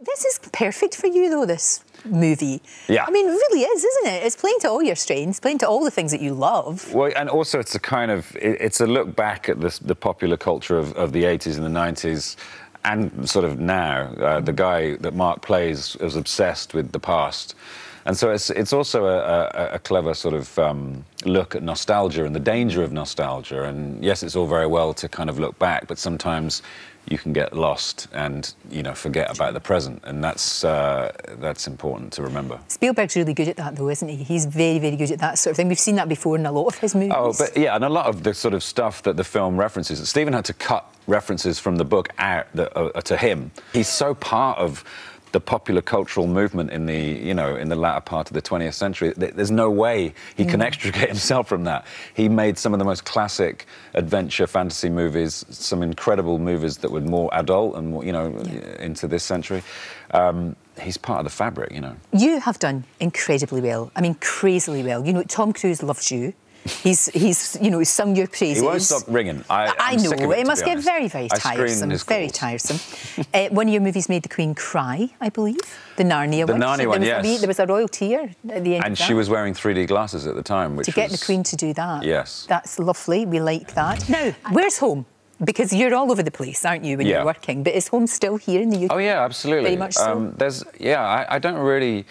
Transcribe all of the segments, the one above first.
This is perfect for you, though, this movie. Yeah. I mean, it really is, isn't it? It's playing to all your strengths, playing to all the things that you love. Well, and also it's a kind of, it's a look back at the popular culture of the 80s and the 90s and sort of now. The guy that Mark plays is obsessed with the past. And so it's also a clever sort of look at nostalgia and the danger of nostalgia. And yes, it's all very well to kind of look back, but sometimes you can get lost and, you know, forget about the present. And that's important to remember. Spielberg's really good at that, though, isn't he? He's very, very good at that sort of thing. We've seen that before in a lot of his movies. Oh, but yeah, and a lot of the sort of stuff that the film references. Stephen had to cut references from the book out to him. He's so part of the popular cultural movement in the, you know, in the latter part of the 20th century. There's no way he can extricate himself from that. He made some of the most classic adventure fantasy movies, some incredible movies that were more adult and more, you know, into this century. He's part of the fabric, you know. You have done incredibly well. I mean, crazily well. You know, Tom Cruise loves you. He's you know, he's sung your praises. He won't stop ringing. I know, it must get very, very tiresome. Very tiresome. One of your movies made the Queen cry, I believe. The Narnia one. The Narnia one, yes. There was a royal tear at the end and she was wearing 3D glasses at the time, which to get the Queen to do that. Yes. That's lovely, we like that. Now, where's home? Because you're all over the place, aren't you, when you're working? But is home still here in the UK? Oh, yeah, absolutely. Very much so? I don't really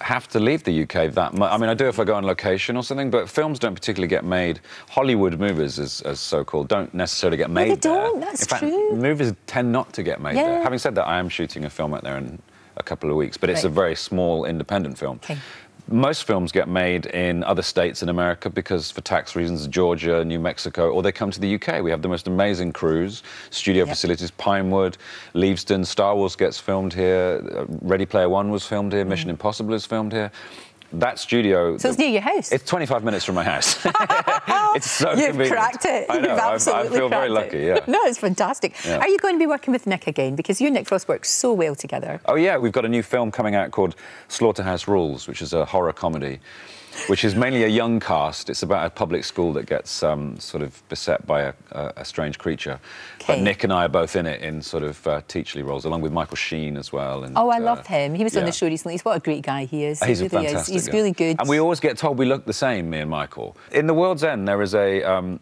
have to leave the UK that much. I mean, I do if I go on location or something, but films don't particularly get made. Hollywood movies, as so-called, don't necessarily get made there. They don't, that's true. In fact, movies tend not to get made there. Having said that, I am shooting a film out there in a couple of weeks, but it's a very small, independent film. Okay. Most films get made in other states in America because, for tax reasons, Georgia, New Mexico, or they come to the UK. We have the most amazing crews, studio facilities, Pinewood, Leavesden, Star Wars gets filmed here, Ready Player One was filmed here, Mission Impossible is filmed here. That studio... So it's near your house? It's 25 minutes from my house. It's so convenient. You've cracked it. I know, You've absolutely I feel very lucky, yeah. No, it's fantastic. Yeah. Are you going to be working with Nick again? Because you and Nick Frost work so well together. Oh, yeah, we've got a new film coming out called Slaughterhouse Rules, which is a horror comedy, which is mainly a young cast. It's about a public school that gets sort of beset by a strange creature. Okay. But Nick and I are both in it in sort of teacherly roles, along with Michael Sheen as well. And, oh, I love him. He was on the show recently. What a great guy he is. He's he really fantastic. He's really good. And we always get told we look the same, me and Michael. In The World's End, there is a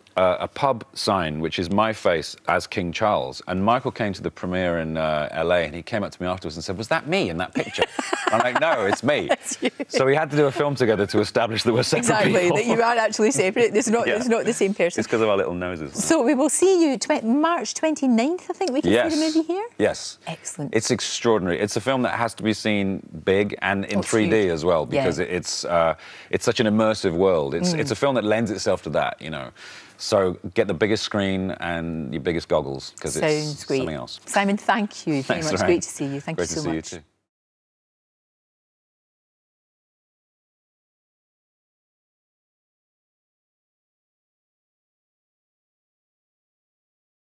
pub sign, which is my face as King Charles. And Michael came to the premiere in LA, and he came up to me afterwards and said, "Was that me in that picture?" I'm like, "No, it's me." That's you. So we had to do a film together to establish that we're separate people. That you are actually separate. It's not the same person. It's because of our little noses. So we will see you March 29th, I think we can see the movie here? Yes. Excellent. It's extraordinary. It's a film that has to be seen big and in 3D as well, because it's such an immersive world. It's a film that lends itself to that, you know. So get the biggest screen and your biggest goggles, because it's something else. Simon, thank you very much. Lorraine. Great to see you. Thank you so much. Great to see you too.